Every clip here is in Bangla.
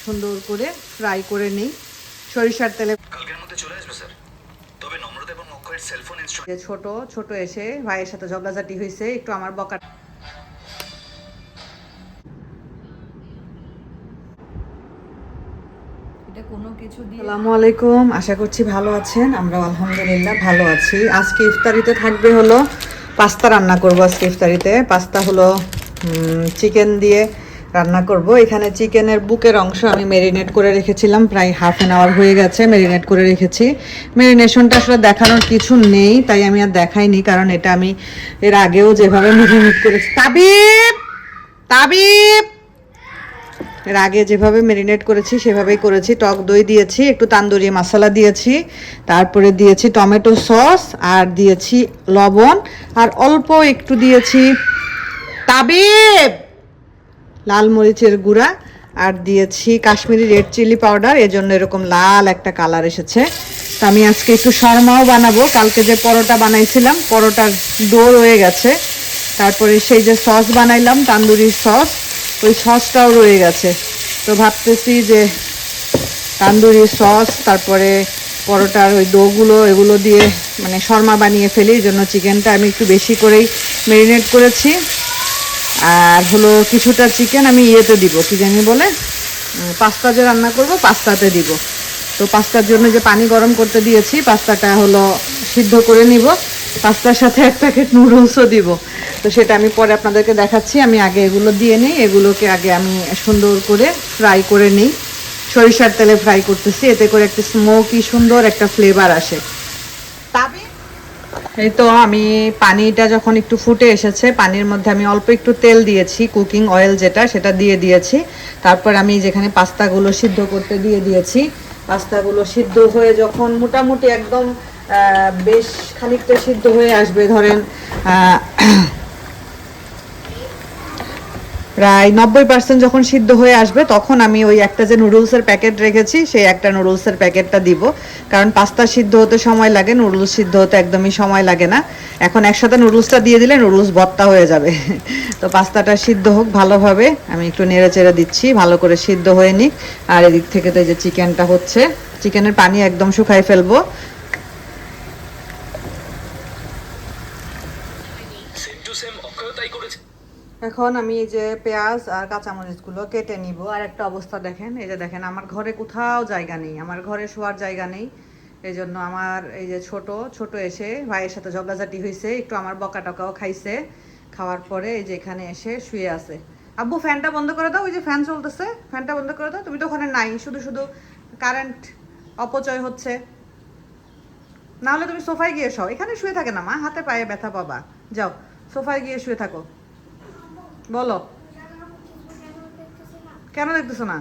সুন্দর করে ফ্রাই করে নিই সরিষার তেলে। কালকের মধ্যে চলে আসবে স্যার, তবে নম্রতা এবং অক্ষয়ের সেলফোন ইনস্টল। ছোট ছোট এসে ভাইয়ের সাথে ঝগড়াঝাটি হয়েছে, একটু আমার বকা। আসসালামু আলাইকুম, আশা করছি ভালো আছেন। আমরা আলহামদুলিল্লাহ ভালো আছি। আজকে ইফতারিতে থাকবে হলো পাস্তা রান্না করব। আজকে ইফতারিতে পাস্তা হলো চিকেন দিয়ে রান্না করব। এখানে চিকেনের বুকের অংশ আমি ম্যারিনেট করে রেখেছিলাম, প্রায় হাফ অ্যান আওয়ার হয়ে গেছে ম্যারিনেট করে রেখেছি। ম্যারিনেশনটা আসলে দেখানোর কিছু নেই, তাই আমি আর দেখাইনি, কারণ এটা আমি এর আগেও যেভাবে ম্যারিনেট করেছি। তাবিব তাবিব এর আগে যেভাবে ম্যারিনেট করেছি সেভাবেই করেছি। টক দই দিয়েছি, একটু তান্দুরি মশলা দিয়েছি, তারপরে দিয়েছি টমেটো সস, আর দিয়েছি লবণ, আর অল্প একটু দিয়েছি তাবিব লাল মরিচের গুঁড়া, আর দিয়েছি কাশ্মীরি রেড চিলি পাউডার। এজন্য এরকম লাল একটা কালার এসেছে। তো আমি আজকে একটু শর্মাও বানাবো। কালকে যে পরোটা বানাইছিলাম, পরোটার ডো রয়ে গেছে, তারপরে সেই যে সস বানাইলাম তান্দুরির সস, ওই সসটাও রয়ে গেছে। তো ভাবতেছি যে তান্দুরি সস তারপরে পরোটার ওই ডোগুলো এগুলো দিয়ে মানে শর্মা বানিয়ে ফেলি। এই জন্য চিকেনটা আমি একটু বেশি করেই ম্যারিনেট করেছি। আর হলো কিছুটা চিকেন আমি ইয়েতে দিব, কি জানি বলে, পাস্তা যে রান্না করব পাস্তাতে দিব। তো পাস্তার জন্য যে পানি গরম করতে দিয়েছি, পাস্তাটা হলো সিদ্ধ করে নিব। পাস্তার সাথে এক প্যাকেট নুডলসও দিব। তো সেটা আমি পরে আপনাদেরকে দেখাচ্ছি। আমি আগে এগুলো দিয়ে নিই, এগুলোকে আগে আমি সুন্দর করে ফ্রাই করে নিই। সরিষার তেলে ফ্রাই করতেছি, এতে করে একটা স্মোকি সুন্দর একটা ফ্লেভার আসে। এই তো আমি পানিটা যখন একটু ফুটে এসেছে, পানির মধ্যে আমি অল্প একটু তেল দিয়েছি, কুকিং অয়েল যেটা, সেটা দিয়ে দিয়েছি। তারপর আমি যেখানে পাস্তাগুলো সিদ্ধ করতে দিয়ে দিয়েছি, পাস্তাগুলো সিদ্ধ হয়ে যখন মোটামুটি একদম বেশ খানিকটা সিদ্ধ হয়ে আসবে, ধরেন প্রায় 90% যখন সিদ্ধ হয়ে আসবে, তখন আমি ওই একটা যে নুডলসের প্যাকেট রেখেছি সেই একটা নুডলসের প্যাকেটটা দিব। কারণ পাস্তা সিদ্ধ হতে সময় লাগে, নুডলস সিদ্ধ হতে একদমই সময় লাগে না। এখন একসাথে নুডলসটা দিয়ে দিলে নুডলস ভর্তা হয়ে যাবে। তো পাস্তাটা সিদ্ধ হোক ভালোভাবে, আমি একটু নেড়ে চেড়ে দিচ্ছি, ভালো করে সিদ্ধ হয়ে নিক। আর এদিক থেকে তো এই যে চিকেনটা হচ্ছে, চিকেনের পানি একদম শুকাই ফেলবো। এখন আমি এই যে পেঁয়াজ আর কাঁচামরিচগুলো কেটে নিব। আর একটা অবস্থা দেখেন, এই যে দেখেন আমার ঘরে কোথাও জায়গা নেই, আমার ঘরে শোয়ার জায়গা নেই। এই জন্য আমার এই যে ছোট ছোট এসে ভাইয়ের সাথে ঝগড়াঝাটি হয়েছে, একটু আমার বকা টকাও খাইছে। খাওয়ার পরে এই যে এখানে এসে শুয়ে আছে। আব্বু ফ্যানটা বন্ধ করে দাও, ওই যে ফ্যান চলতেছে, ফ্যানটা বন্ধ করে দাও। তুমি তো ওখানে নাই, শুধু শুধু কারেন্ট অপচয় হচ্ছে। না হলে তুমি সোফায় গিয়ে শো, এখানে শুয়ে থাকে না মা, হাতে পায়ে ব্যথা পাবা। যাও সোফায় গিয়ে শুয়ে থাকো। বলো কেন দেখতেছো না?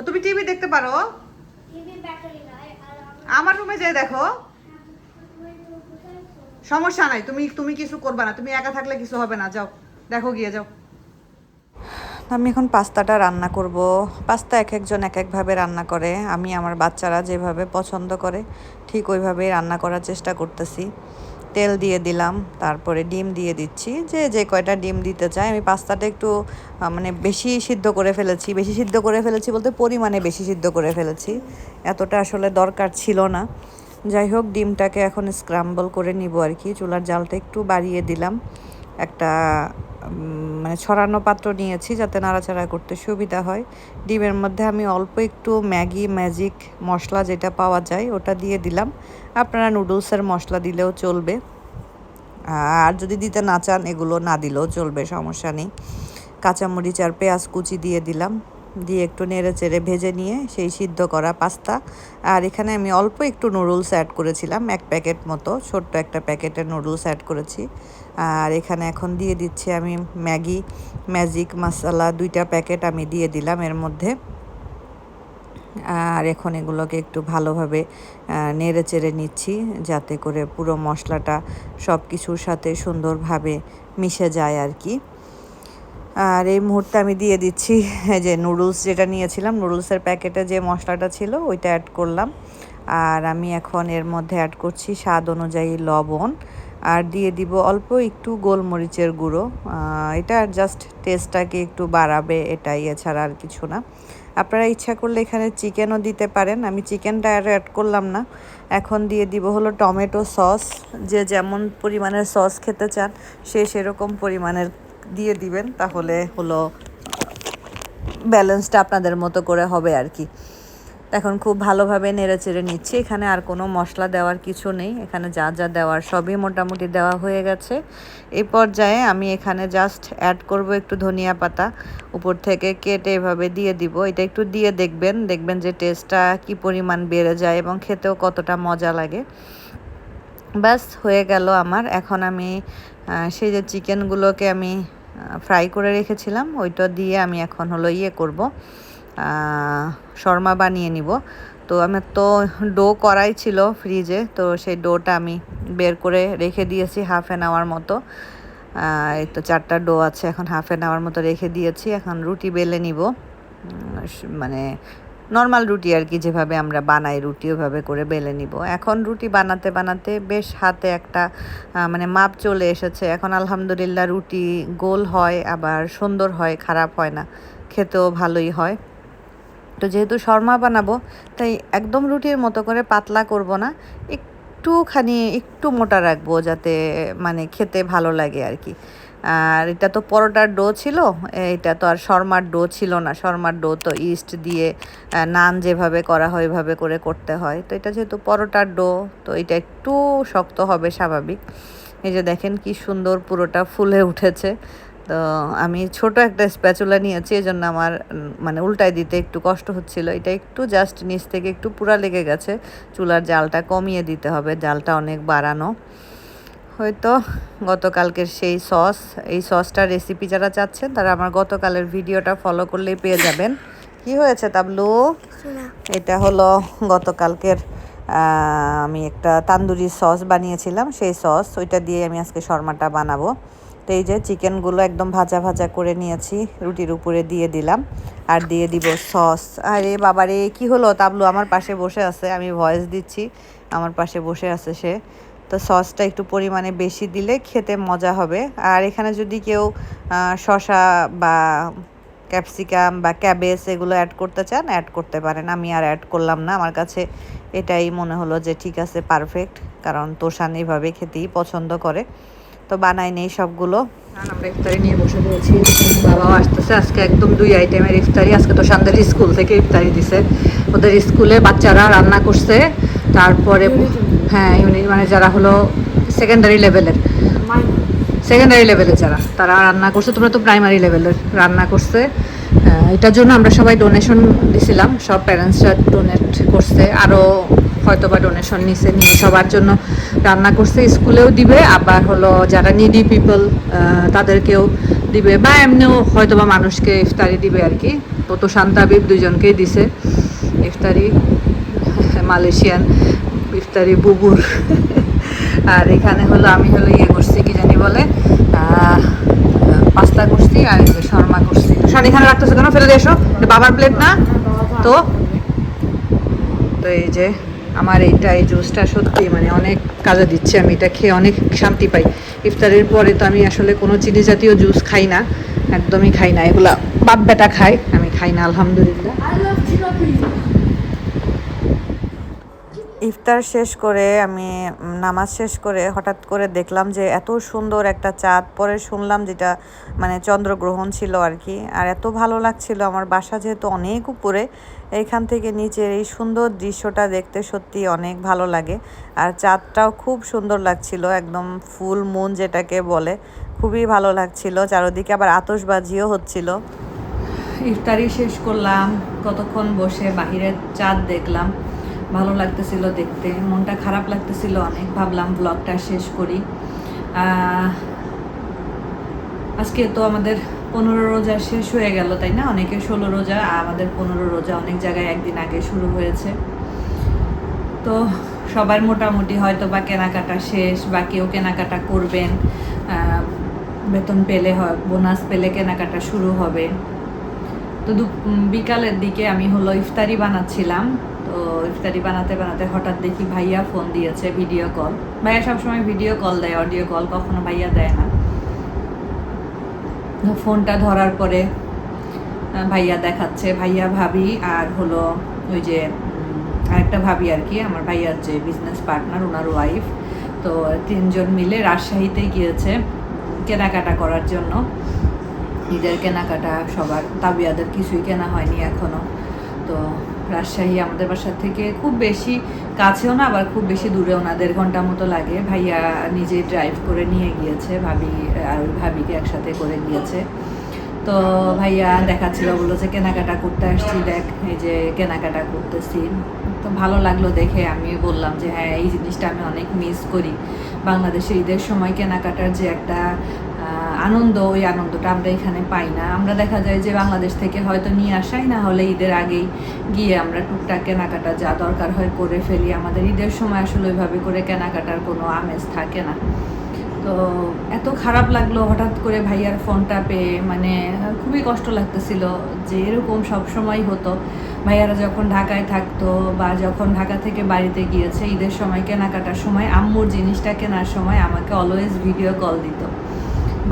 তুমি টিভি দেখতে পারো, আমার রুমে যেয়ে দেখো, সমস্যা নাই। তুমি তুমি কিছু করবে না, তুমি একা থাকলে কিছু হবে না, যাও দেখো গিয়ে যাও। আমি এখন পাস্তাটা রান্না করব। পাস্তা এক একজন এক একভাবে রান্না করে, আমি আমার বাচ্চারা যেভাবে পছন্দ করে ঠিক ওইভাবেই রান্না করার চেষ্টা করতেছি। তেল দিয়ে দিলাম, তারপরে ডিম দিয়ে দিচ্ছি, যে যে কয়টা ডিম দিতে চাই। আমি পাস্তাটা একটু মানে বেশি সিদ্ধ করে ফেলেছি, বেশি সিদ্ধ করে ফেলেছি বলতে পরিমাণে বেশি সিদ্ধ করে ফেলেছি, এতটা আসলে দরকার ছিল না। যাই হোক, ডিমটাকে এখন স্ক্রাম্বল করে নিব আর কি। চুলার জালটা একটু বাড়িয়ে দিলাম, একটা মানে ছড়ানো পাত্র নিয়েছি যাতে নাড়াচাড়া করতে সুবিধা হয়। ডিমের মধ্যে আমি অল্প একটু ম্যাগি ম্যাজিক মশলা যেটা পাওয়া যায় ওটা দিয়ে দিলাম। আপনারা নুডলসের মশলা দিলেও চলবে, আর যদি দিতে না চান এগুলো না দিলেও চলবে, সমস্যা নেই। কাঁচামরিচ আর পেঁয়াজ কুচি দিয়ে দিলাম, দিয়ে একটু নেড়ে চেড়ে ভেজে নিয়ে সেই সিদ্ধ করা পাস্তা। আর এখানে আমি অল্প একটু নুডলস অ্যাড করেছিলাম, এক প্যাকেট মতো, ছোট্ট একটা প্যাকেটের নুডলস অ্যাড করেছি। আর এখানে এখন দিয়ে দিচ্ছি আমি ম্যাগি ম্যাজিক মশলা, 2টা প্যাকেট আমি দিয়ে দিলাম এর মধ্যে। আর এখন এগুলোকে একটু ভালোভাবে নেড়ে চেড়ে নিচ্ছি, যাতে করে পুরো মশলাটা সব কিছুর সাথে সুন্দরভাবে মিশে যায় আর কি। আর এই মুহূর্তে আমি দিয়ে দিচ্ছি যে নুডলস যেটা নিয়েছিলাম, নুডলসের প্যাকেটে যে মশলাটা ছিল ওইটা অ্যাড করলাম। আর আমি এখন এর মধ্যে অ্যাড করছি স্বাদ অনুযায়ী লবণ, আর দিয়ে দিব অল্প একটু গোলমরিচের গুঁড়ো। এটা জাস্ট টেস্টটাকে একটু বাড়াবে, এটাই, এছাড়া আর কিছু না। আপনারা ইচ্ছা করলে এখানে চিকেনও দিতে পারেন, আমি চিকেনটা আর অ্যাড করলাম না। এখন দিয়ে দিব হলো টমেটো সস। যে যেমন পরিমাণের সস খেতে চান সে সেরকম পরিমাণের দিয়ে দিবেন, তাহলে হলো ব্যালেন্সটা আপনাদের মতো করে হবে আর কি। এখন খুব ভালোভাবে নেড়েচেড়ে নিচ্ছি। এখানে আর কোনো মশলা দেওয়ার কিছু নেই, এখানে যা যা দেওয়ার সবই মোটামুটি দেওয়া হয়ে গেছে। এই পর্যায়ে আমি এখানে জাস্ট অ্যাড করব একটু ধনিয়া পাতা, উপর থেকে কেটে এভাবে দিয়ে দিব। এটা একটু দিয়ে দেখবেন যে টেস্টটা কি পরিমাণ বেড়ে যায় এবং খেতেও কতটা মজা লাগে। ব্যাস হয়ে গেল আমার। এখন আমি সেই যে চিকেনগুলোকে আমি ফ্রাই করে রেখেছিলাম ওইটা দিয়ে আমি এখন হলো করব, শর্মা বানিয়ে নিব। তো আমার তো ডো করাই ছিল ফ্রিজে, তো সেই ডোটা আমি বের করে রেখে দিয়েছি হাফ অ্যান আওয়ার মতো। এই তো 4টা ডো আছে, এখন হাফ অ্যান আওয়ার মতো রেখে দিয়েছি। এখন রুটি বেলে নিব, মানে নর্মাল রুটি আর কি, যেভাবে আমরা বানাই রুটি ওভাবে করে বেলে নিব। এখন রুটি বানাতে বানাতে বেশ হাতে একটা মানে মাপ চলে এসেছে। এখন আলহামদুলিল্লাহ রুটি গোল হয়, আবার সুন্দর হয়, খারাপ হয় না, খেতেও ভালোই হয়। তো যেহেতু শর্মা বানাবো তাই একদম রুটির মতো করে পাতলা করব না, একটু মোটা রাখবো, যাতে মানে খেতে ভালো লাগে আর কি। আর এটা তো পরোটার ডো ছিল, এটা তো আর শর্মার ডো ছিল না। শর্মার ডো তো ইস্ট দিয়ে নান যেভাবে করা হয় ওইভাবে করে করতে হয়। তো এটা যেহেতু পরোটার ডো, তো এটা একটু শক্ত হবে স্বাভাবিক। এই যে দেখেন কি সুন্দর পুরোটা ফুলে উঠেছে। তো আমি ছোট একটা স্প্যাচুলা নিয়েছি, এই জন্য আমার মানে উল্টায় দিতে একটু কষ্ট হচ্ছিল। এটা একটু জাস্ট নিচ থেকে একটু পুরা লেগে গেছে, চুলার জালটা কমিয়ে দিতে হবে, জালটা অনেক বাড়ানো। হয়তো গতকালকের সেই সস, এই সসটার রেসিপি যারা চাচ্ছেন তারা আমার গতকালের ভিডিওটা ফলো করলেই পেয়ে যাবেন। কি হয়েছে তাবলু? এটা হলো গতকালকের আমি একটা তান্দুরি সস বানিয়েছিলাম, সেই সস, ওইটা দিয়ে আমি আজকে শর্মাটা বানাবো। তো এই যে চিকেনগুলো একদম ভাজা ভাজা করে নিয়েছি, রুটির উপরে দিয়ে দিলাম, আর দিয়ে দিব সস। আরে বাবারে কি হলো, তাবলু আমার পাশে বসে আছে, আমি ভয়েস দিচ্ছি, আমার পাশে বসে আছে সে। তো সসটা একটু পরিমাণে বেশি দিলে খেতে মজা হবে। আর এখানে যদি কেউ শসা বা ক্যাপসিকাম বা ক্যাবেজ এগুলো অ্যাড করতে চান অ্যাড করতে পারেন, আমি আর অ্যাড করলাম না। আমার কাছে এটাই মনে হলো যে ঠিক আছে, পারফেক্ট, কারণ তোষান এইভাবে খেতেই পছন্দ করে। তো বানাই নেই সবগুলো। আমরা ইফতারি নিয়ে বসে পড়েছি, বাবাও আসতেছে। আজকে একদম 2 আইটেমের ইফতারি। আজকে তো শান্তার স্কুল থেকে ইফতারি দিছে, ওদের স্কুলে বাচ্চারা রান্না করছে। তারপরে হ্যাঁ ইউনিট মানে যারা হলো সেকেন্ডারি লেভেলের যারা, তারা রান্না করছে। তোমরা তো প্রাইমারি লেভেলের রান্না করছে। এটার জন্য আমরা সবাই ডোনেশন দিছিলাম, সব প্যারেন্টসরা ডোনেট করছে, আরও হয়তো বা ডোনেশন নিয়ে সবার জন্য রান্না করছে। স্কুলেও দিবে, আবার হলো যারা নিডি পিপল তাদেরকেও দিবে, বা এমনিও হয়তো বা মানুষকে ইফতারি দিবে আর কি। তো শান্তা আবিব দুজনকেই দিছে ইফতারি, মালয়েশিয়ান ইফতারি বুবুর। আর এখানে হলো আমি হলো করছি, কি জানি বলে, পাস্তা করছি, আর এই যে শর্মা করছি। শর্মা এখানে রাখতেছে কেন, ফেলে দিয়ে এসো, বাবার প্লেট না তো। তো এই যে আমার এই জুসটা সত্যি মানে অনেক কাজে দিচ্ছে, আমি এটা খেয়ে অনেক শান্তি পাই। ইফতারের পরে তো আমি আসলে কোনো চিনি জাতীয় জুস খাই না, একদমই খাই না, এগুলা বাপ বেটা খাই, আমি খাই না আলহামদুলিল্লাহ। ইফতার শেষ করে আমি নামাজ শেষ করে হঠাৎ করে দেখলাম যে এত সুন্দর একটা চাঁদ, পরে শুনলাম যেটা মানে চন্দ্রগ্রহণ ছিল আর কি। আর এত ভালো লাগছিল, আমার বাসা যেহেতু অনেক উপরে, এইখান থেকে নিচের এই সুন্দর দৃশ্যটা দেখতে সত্যি অনেক ভালো লাগে। আর চাঁদটাও খুব সুন্দর লাগছিল, একদম ফুল মুন যেটাকে বলে, খুবই ভালো লাগছিল। চারদিকে আবার আতশবাজিও হচ্ছিল। ইফতারি শেষ করলাম, কতক্ষণ বসে বাহিরের চাঁদ দেখলাম, ভালো লাগতেছিল দেখতে, মনটা খারাপ লাগতেছিল অনেক। ভাবলাম ব্লগটা শেষ করি। আজকে তো আমাদের 15 রোজা শেষ হয়ে গেল, তাই না? অনেকে 16 রোজা, আমাদের 15 রোজা অনেক জায়গায় একদিন আগে শুরু হয়েছে। তো সবার মোটামুটি হয়তো বা কেনাকাটা শেষ, বা কেউ কেনাকাটা করবেন, বেতন পেলে হয়, বোনাস পেলে কেনাকাটা শুরু হবে। তো বিকালের দিকে আমি হলো ইফতারি বানাচ্ছিলাম। তো ইফতারি বানাতে বানাতে হঠাৎ দেখি ভাইয়া ফোন দিয়েছে, ভিডিও কল। ভাইয়া সবসময় ভিডিও কল দেয়, অডিও কল কখনো ভাইয়া দেয় না। ফোনটা ধরার পরে ভাইয়া দেখাচ্ছে, ভাইয়া ভাবি আর হলো ওই যে আরেকটা ভাবি আর কি, আমার ভাইয়ার যে বিজনেস পার্টনার, ওনার ওয়াইফ। তো 3 জন মিলে রাজশাহীতে গিয়েছে কেনাকাটা করার জন্য। ঈদের কেনাকাটা সবার, তাবিয়াদের কিছুই কেনা হয়নি এখনও। তো রাজশাহী আমাদের বাসার থেকে খুব বেশি কাছেও না, আবার খুব বেশি দূরেও না, 1.5 ঘন্টা মতো লাগে। ভাইয়া নিজে ড্রাইভ করে নিয়ে গিয়েছে, ভাবি আর ওই ভাবিকে একসাথে করে গিয়েছে। তো ভাইয়া দেখাচ্ছিল, বললো যে কেনাকাটা করতে আসছি, দেখ এই যে কেনাকাটা করতেছি। তো ভালো লাগলো দেখে। আমি বললাম যে হ্যাঁ, এই জিনিসটা আমি অনেক মিস করি। বাংলাদেশে ঈদের সময় কেনাকাটার যে একটা আনন্দ, ওই আনন্দটা আমরা এখানে পাই না। আমরা দেখা যায় যে বাংলাদেশ থেকে হয়তো নিয়ে আসাই, না হলে ঈদের আগেই গিয়ে আমরা টুকটাক কেনাকাটা যা দরকার হয় করে ফেলি। আমাদের ঈদের সময় আসলে ওইভাবে করে কেনাকাটার কোনো আমেজ থাকে না। তো এত খারাপ লাগলো হঠাৎ করে ভাইয়ার ফোনটা পেয়ে, মানে খুবই কষ্ট লাগতেছিল যে এরকম সব সময় হতো। ভাইয়ারা যখন ঢাকায় থাকতো বা যখন ঢাকা থেকে বাড়িতে গিয়েছে ঈদের সময় কেনাকাটার সময়, আম্মুর জিনিসটা কেনার সময় আমাকে অলওয়েজ ভিডিও কল দিত।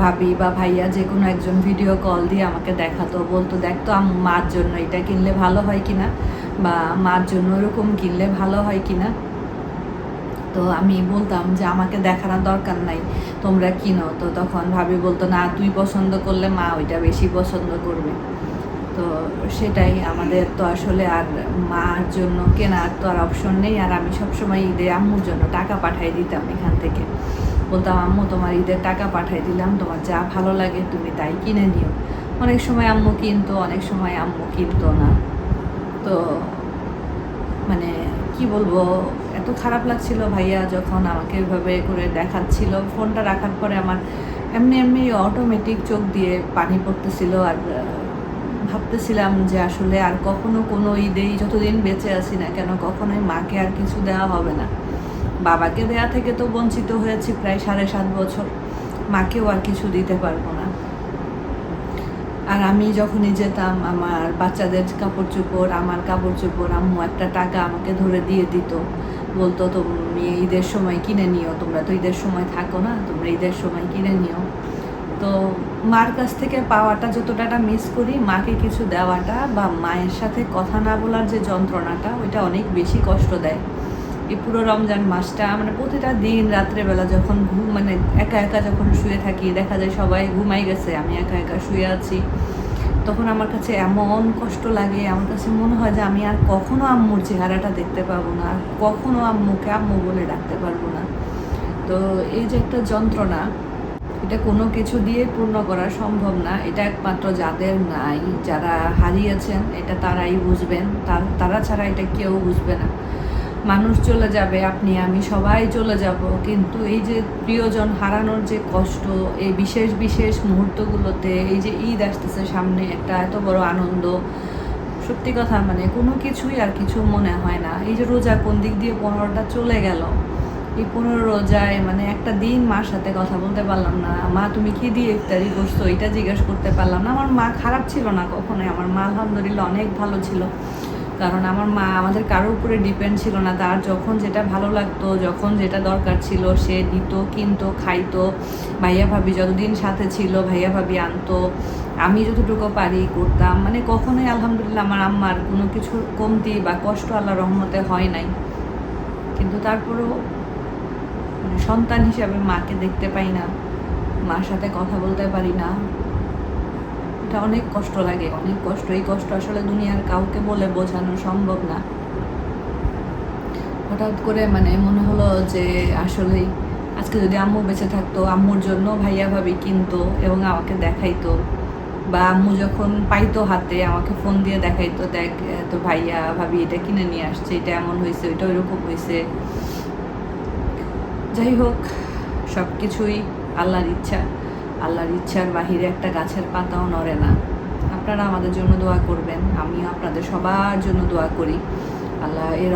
ভাবি বা ভাইয়া যে কোনো একজন ভিডিও কল দিয়ে আমাকে দেখাতো, বলতো দেখতো আম্মু মার জন্য এটা কিনলে ভালো হয় কিনা, বা মার জন্য এরকম কিনলে ভালো হয় কিনা। তো আমি বলতাম যে আমাকে দেখানোর দরকার নাই, তোমরা কিনো। তো তখন ভাবি বলতো না, তুই পছন্দ করলে মা ওইটা বেশি পছন্দ করবে। তো সেটাই, আমাদের তো আসলে আর মার জন্য কেনার তো আর অপশন নেই। আর আমি সবসময় ঈদে আম্মুর জন্য টাকা পাঠাই দিতাম এখান থেকে, বলতাম আম্মু তোমার ঈদের টাকা পাঠাই দিলাম, তোমার যা ভালো লাগে তুমি তাই কিনে নিও। অনেক সময় আম্মু কিনতো, অনেক সময় আম্মু কিনতো না। তো মানে কি বলবো, এত খারাপ লাগছিল ভাইয়া যখন আমাকে ওইভাবে করে দেখাচ্ছিল। ফোনটা রাখার পরে আমার এমনি এমনি অটোমেটিক চোখ দিয়ে পানি পড়তেছিল। আর ভাবতেছিলাম যে আসলে আর কখনো কোনো ঈদেই যতদিন বেঁচে আছি না কেন, কখনোই মাকে আর কিছু দেওয়া হবে না। বাবাকে দেয়া থেকে তো বঞ্চিত হয়েছি প্রায় 7.5 বছর, মাকেও আর কিছু দিতে পারবো না। আর আমি যখনই যেতাম আমার বাচ্চাদের কাপড় চোপড়, আমার কাপড় চোপড়, আম্মু একটা টাকা আমাকে ধরে দিয়ে দিত, বলতো তুমি ঈদের সময় কিনে নিও, তোমরা তো ঈদের সময় থাকো না, তোমরা ঈদের সময় কিনে নিও। তো মার কাছ থেকে পাওয়াটা যতটা মিস করি, মাকে কিছু দেওয়াটা বা মায়ের সাথে কথা না বলার যে যন্ত্রণাটা, ওইটা অনেক বেশি কষ্ট দেয়। এই পুরো রমজান মাসটা মানে প্রতিটা দিন রাত্রেবেলা যখন মানে একা একা যখন শুয়ে থাকি, দেখা যায় সবাই ঘুমাই গেছে, আমি একা একা শুয়ে আছি, তখন আমার কাছে এমন কষ্ট লাগে। আমার কাছে মনে হয় যে আমি আর কখনো আম্মুর চেহারাটা দেখতে পাবো না, আর কখনো আম্মুকে আম্মু বলে ডাকতে পারবো না। তো এই যে একটা যন্ত্রণা, এটা কোনো কিছু দিয়ে পূর্ণ করা সম্ভব না। এটা একমাত্র যাদের নাই, যারা হারিয়েছেন, এটা তারাই বুঝবেন, তারা ছাড়া এটা কেউ বুঝবে না। মানুষ চলে যাবে, আপনি আমি সবাই চলে যাব, কিন্তু এই যে প্রিয়জন হারানোর যে কষ্ট, এই বিশেষ বিশেষ মুহূর্তগুলোতে, এই যে ঈদ আসতেছে সামনে, একটা এত বড় আনন্দ, সত্যি কথা মানে কোনো কিছুই আর কিছু মনে হয় না। এই যে রোজা কোন দিক দিয়ে 15টা চলে গেল, এই 15 রোজায় মানে একটা দিন মার সাথে কথা বলতে পারলাম না। মা তুমি কি দিয়ে ইফতারি করছো এটা জিজ্ঞেস করতে পারলাম না। আমার মা খারাপ ছিল না কখনোই, আমার মা আলহামদুলিল্লাহ অনেক ভালো ছিল, কারণ আমার মা আমাদের কারোর উপরে ডিপেন্ড ছিল না। তার যখন যেটা ভালো লাগতো, যখন যেটা দরকার ছিল সে দিত, কিনতো, খাইতো। ভাইয়া ভাবি যতদিন সাথে ছিল ভাইয়া ভাবি আনতো, আমি যতটুকু পারি করতাম। মানে কখনোই আলহামদুলিল্লাহ আমার আম্মার কোনো কিছু কমতি বা কষ্ট আল্লাহর রহমতে হয় নাই। কিন্তু তারপরেও মানে সন্তান হিসাবে মাকে দেখতে পাই না, মার সাথে কথা বলতে পারি না, এটা অনেক কষ্ট লাগে, অনেক কষ্ট। এই কষ্ট আসলে দুনিয়ার কাউকে বলে বোঝানো সম্ভব না। হঠাৎ করে মানে মনে হলো যে আসলেই আজকে যদি আম্মু বেঁচে থাকতো, আম্মুর জন্য ভাইয়া ভাবি কিনতো এবং আমাকে দেখাইতো, বা আম্মু যখন পাইতো হাতে আমাকে ফোন দিয়ে দেখাইতো, দেখ তো ভাইয়া ভাবি এটা কিনে নিয়ে আসছে, এটা এমন হয়েছে, ওইটা ওইরকম হয়েছে। যাই হোক, সব কিছুই আল্লাহর ইচ্ছা, আল্লাহর ইচ্ছার বাহিরে একটা গাছের পাতাও নড়ে না। আপনারা আমাদের জন্য দোয়া করবেন, আমিও আপনাদের সবার জন্য দোয়া করি। আল্লাহ এই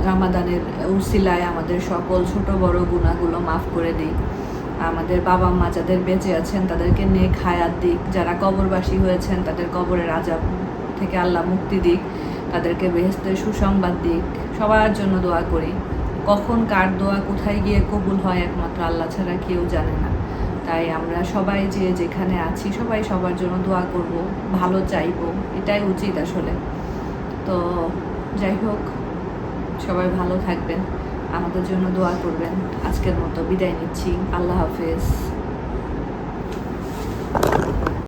রামাদানের উসিলায় আমাদের সকল ছোট বড় গুনাহগুলো মাফ করে দিই। আমাদের বাবা মা যাদের বেঁচে আছেন তাদেরকে নেক হায়াত দিক, যারা কবরবাসী হয়েছেন তাদের কবরের আযাব থেকে আল্লাহ মুক্তি দিক, তাদেরকে বেহেশতের সুসংবাদ দিক, সবার জন্য দোয়া করি। কখন কার দোয়া কোথায় গিয়ে কবুল হয় একমাত্র আল্লাহ ছাড়া কেউ জানে না। তাই আমরা সবাই যে যেখানে আছি সবাই সবার জন্য দোয়া করব, ভালো চাইবো, এটাই উচিত আসলে। তো যাই হোক, সবাই ভালো থাকবেন, আমাদের জন্য দোয়া করবেন। আজকের মতো বিদায় নিচ্ছি, আল্লাহ হাফেজ।